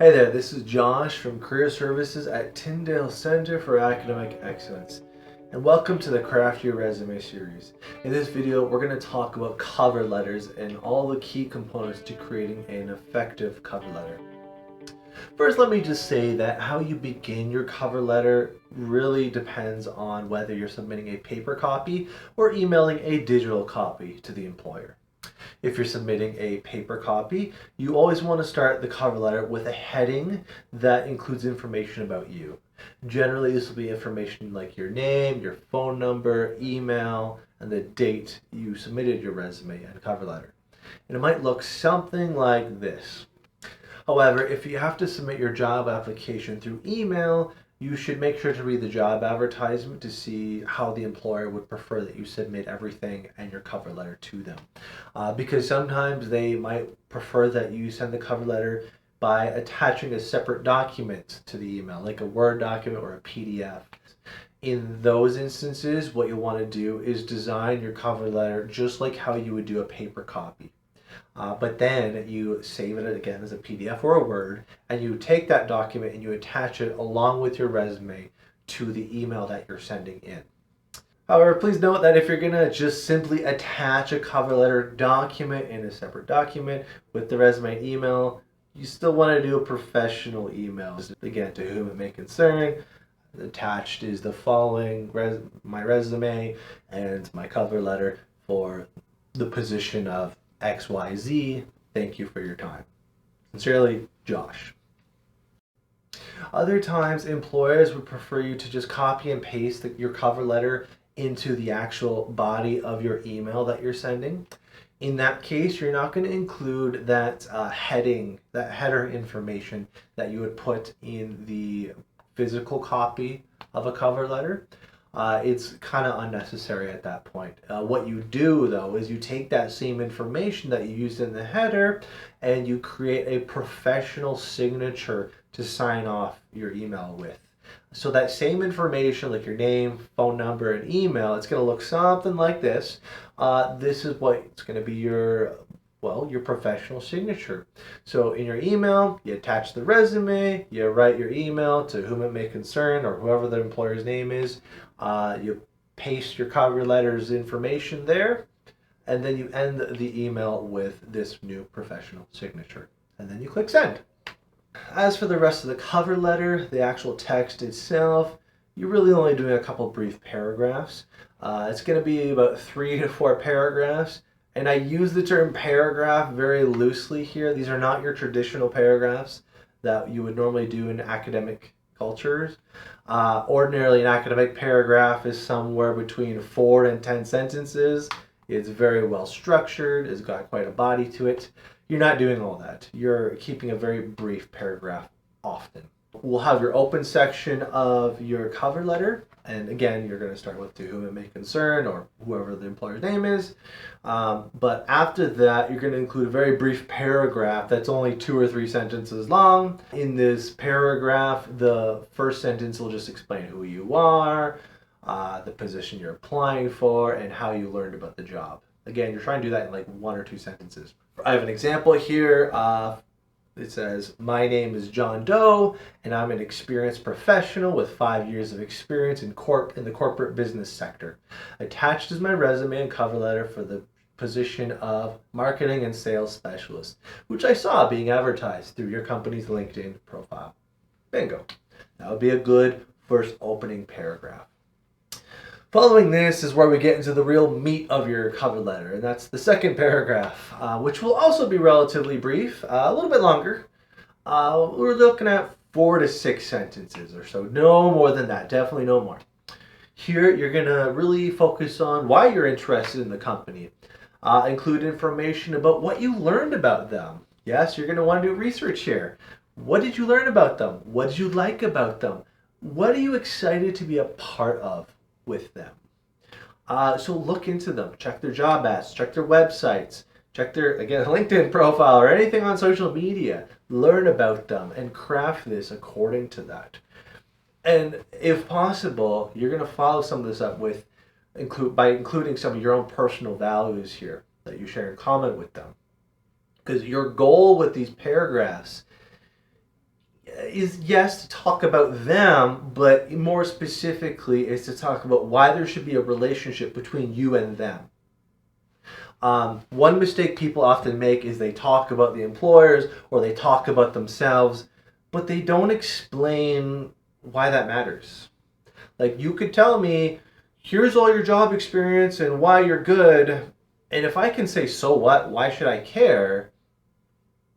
Hey there, this is Josh from Career Services at Tyndale Center for Academic Excellence, and welcome to the Craft Your Resume series. In this video, we're going to talk about cover letters and all the key components to creating an effective cover letter. First, let me just say that how you begin your cover letter really depends on whether you're submitting a paper copy or emailing a digital copy to the employer. If you're submitting a paper copy, you always want to start the cover letter with a heading that includes information about you. Generally, this will be information like your name, your phone number, email, and the date you submitted your resume and cover letter. And it might look something like this. However, if you have to submit your job application through email, you should make sure to read the job advertisement to see how the employer would prefer that you submit everything and your cover letter to them. Because sometimes they might prefer that you send the cover letter by attaching a separate document to the email, like a Word document or a PDF. In those instances, what you'll want to do is design your cover letter just like how you would do a paper copy. But then you save it again as a PDF or a Word, and you take that document and you attach it along with your resume to the email that you're sending in. However, please note that if you're going to just simply attach a cover letter document in a separate document with the resume and email, you still want to do a professional email. Again, to whom it may concern. Attached is the following, my resume and my cover letter for the position of XYZ. Thank you for your time. Sincerely, Josh. Other times, employers would prefer you to just copy and paste your cover letter into the actual body of your email that you're sending. In that case, you're not going to include that heading, that header information that you would put in the physical copy of a cover letter. It's kind of unnecessary at that point. What you do, though, is you take that same information that you used in the header and you create a professional signature to sign off your email with. So that same information, like your name, phone number, and email, it's going to look something like this. This is what it's going to be your professional signature. So in your email, you attach the resume, you write your email to whom it may concern or whoever the employer's name is. You paste your cover letter's information there, and then you end the email with this new professional signature. And then you click send. As for the rest of the cover letter, the actual text itself, you're really only doing a couple brief paragraphs. It's going to be about 3 to 4 paragraphs. And I use the term paragraph very loosely here. These are not your traditional paragraphs that you would normally do in academic cultures. Ordinarily, an academic paragraph is somewhere between 4 and 10 sentences. It's very well structured. It's got quite a body to it. You're not doing all that. You're keeping a very brief paragraph often. We'll have your open section of your cover letter. And again, you're going to start with to whom it may concern or whoever the employer's name is. But after that, you're going to include a very brief paragraph that's only 2 or 3 sentences long. In this paragraph, the first sentence will just explain who you are, the position you're applying for, and how you learned about the job. Again, you're trying to do that in like 1 or 2 sentences. I have an example here. It says, my name is John Doe, and I'm an experienced professional with 5 years of experience in the corporate business sector. Attached is my resume and cover letter for the position of marketing and sales specialist, which I saw being advertised through your company's LinkedIn profile. Bingo. That would be a good first opening paragraph. Following this is where we get into the real meat of your cover letter, and that's the second paragraph, which will also be relatively brief, a little bit longer. We're looking at 4 to 6 sentences or so, no more than that, definitely no more. Here, you're going to really focus on why you're interested in the company. Include information about what you learned about them. Yes, you're going to want to do research here. What did you learn about them? What did you like about them? What are you excited to be a part of with them? So look into them, check their job ads, check their websites, check their, again, LinkedIn profile or anything on social media. Learn about them and craft this according to that. And if possible, you're going to follow some of this up with by including some of your own personal values here that you share in common with them. Because your goal with these paragraphs is, yes, to talk about them, but more specifically is to talk about why there should be a relationship between you and them. One mistake people often make is they talk about the employers or they talk about themselves, but they don't explain why that matters. Like, you could tell me, here's all your job experience and why you're good, and if I can say, so what, why should I care?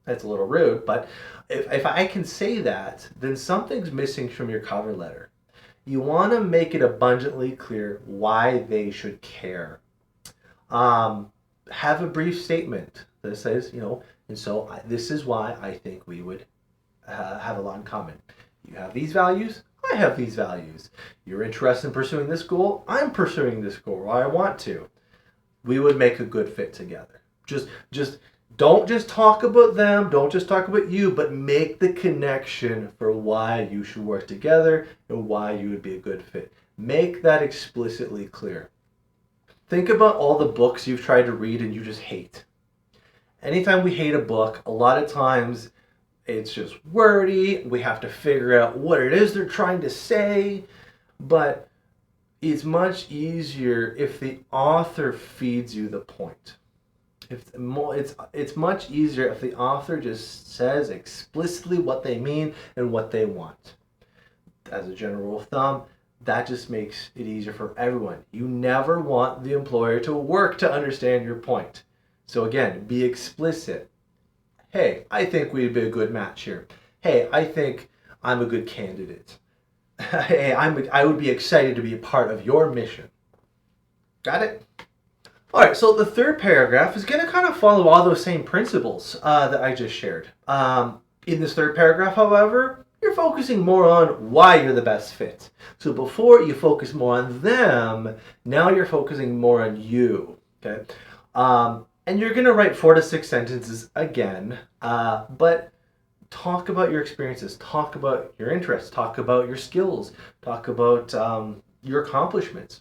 That's a little rude, but if I can say that, then something's missing from your cover letter. You want to make it abundantly clear why they should care. Have a brief statement that says, and so this is why I think we would have a lot in common. You have these values, I have these values. You're interested in pursuing this goal, I'm pursuing this goal, or I want to. We would make a good fit together. Just don't just talk about them, don't just talk about you, but make the connection for why you should work together and why you would be a good fit. Make that explicitly clear. Think about all the books you've tried to read and you just hate. Anytime we hate a book, a lot of times it's just wordy. We have to figure out what it is they're trying to say. But it's much easier if the author feeds you the point. It's much easier if the author just says explicitly what they mean and what they want. As a general rule of thumb, that just makes it easier for everyone. You never want the employer to work to understand your point. So again, be explicit. Hey, I think we'd be a good match here. Hey, I think I'm a good candidate. Hey, I would be excited to be a part of your mission. Got it? All right, so the third paragraph is going to kind of follow all those same principles that I just shared. In this third paragraph, however, you're focusing more on why you're the best fit. So before you focus more on them, now you're focusing more on you. Okay, and you're going to write 4 to 6 sentences again, but talk about your experiences, talk about your interests, talk about your skills, talk about your accomplishments.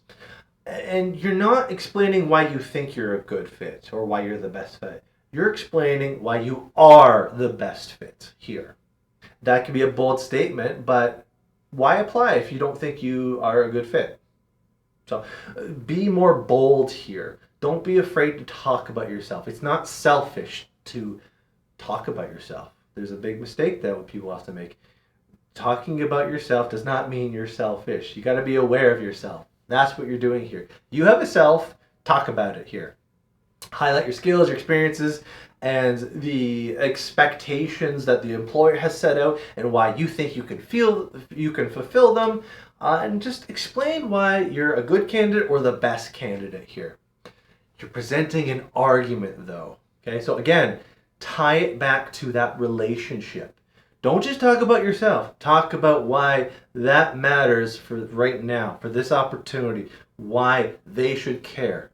And you're not explaining why you think you're a good fit or why you're the best fit. You're explaining why you are the best fit here. That can be a bold statement, but why apply if you don't think you are a good fit? So be more bold here. Don't be afraid to talk about yourself. It's not selfish to talk about yourself. There's a big mistake that people often make. Talking about yourself does not mean you're selfish. You got to be aware of yourself. That's what you're doing here. You have a self, talk about it here. Highlight your skills, your experiences, and the expectations that the employer has set out and why you think you can fulfill them, and just explain why you're a good candidate or the best candidate here. You're presenting an argument though. Okay, so again, tie it back to that relationship. Don't just talk about yourself. Talk about why that matters for right now, for this opportunity, why they should care.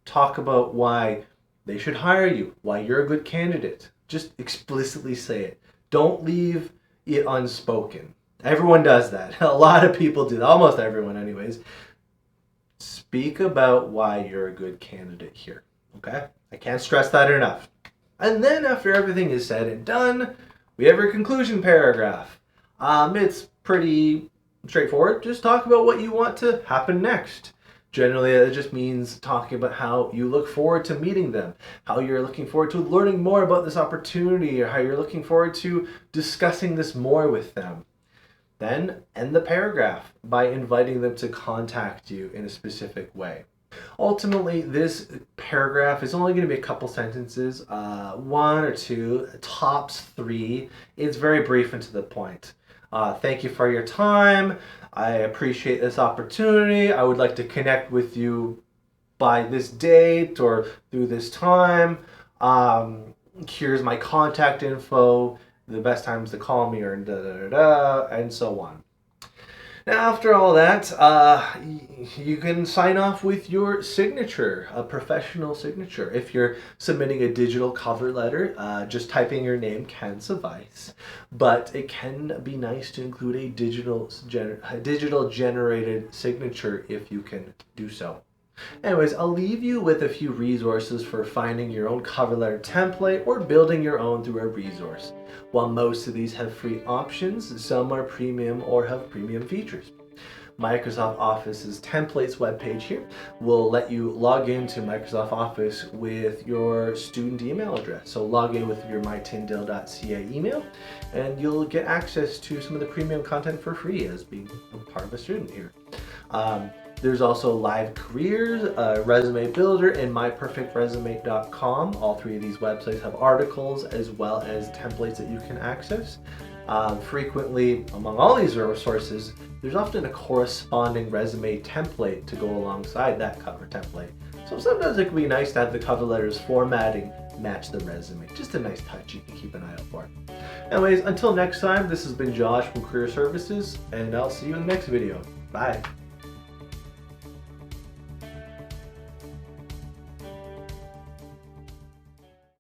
Talk about why they should hire you, why you're a good candidate. Just explicitly say it. Don't leave it unspoken. Everyone does that. A lot of people do that. Almost everyone anyways. Speak about why you're a good candidate here. Okay? I can't stress that enough. And then after everything is said and done, we have our conclusion paragraph. It's pretty straightforward. Just talk about what you want to happen next. Generally, it just means talking about how you look forward to meeting them, how you're looking forward to learning more about this opportunity, or how you're looking forward to discussing this more with them. Then end the paragraph by inviting them to contact you in a specific way. Ultimately, this paragraph is only going to be a couple sentences, 1 or 2, tops 3. It's very brief and to the point. Thank you for your time. I appreciate this opportunity. I would like to connect with you by this date or through this time. Here's my contact info, the best times to call me, or and so on. Now, after all that, you can sign off with your signature, a professional signature. If you're submitting a digital cover letter, just typing your name can suffice. But it can be nice to include a digital generated signature if you can do so. Anyways, I'll leave you with a few resources for finding your own cover letter template or building your own through a resource. While most of these have free options, some are premium or have premium features. Microsoft Office's templates webpage here will let you log into Microsoft Office with your student email address. So log in with your mytyndale.ca email and you'll get access to some of the premium content for free as being part of a student here. There's also Live Careers, Resume Builder, and myperfectresume.com. All three of these websites have articles as well as templates that you can access. Frequently, among all these resources, there's often a corresponding resume template to go alongside that cover template. So sometimes it can be nice to have the cover letter's formatting match the resume. Just a nice touch you can keep an eye out for. Anyways, until next time, this has been Josh from Career Services, and I'll see you in the next video. Bye.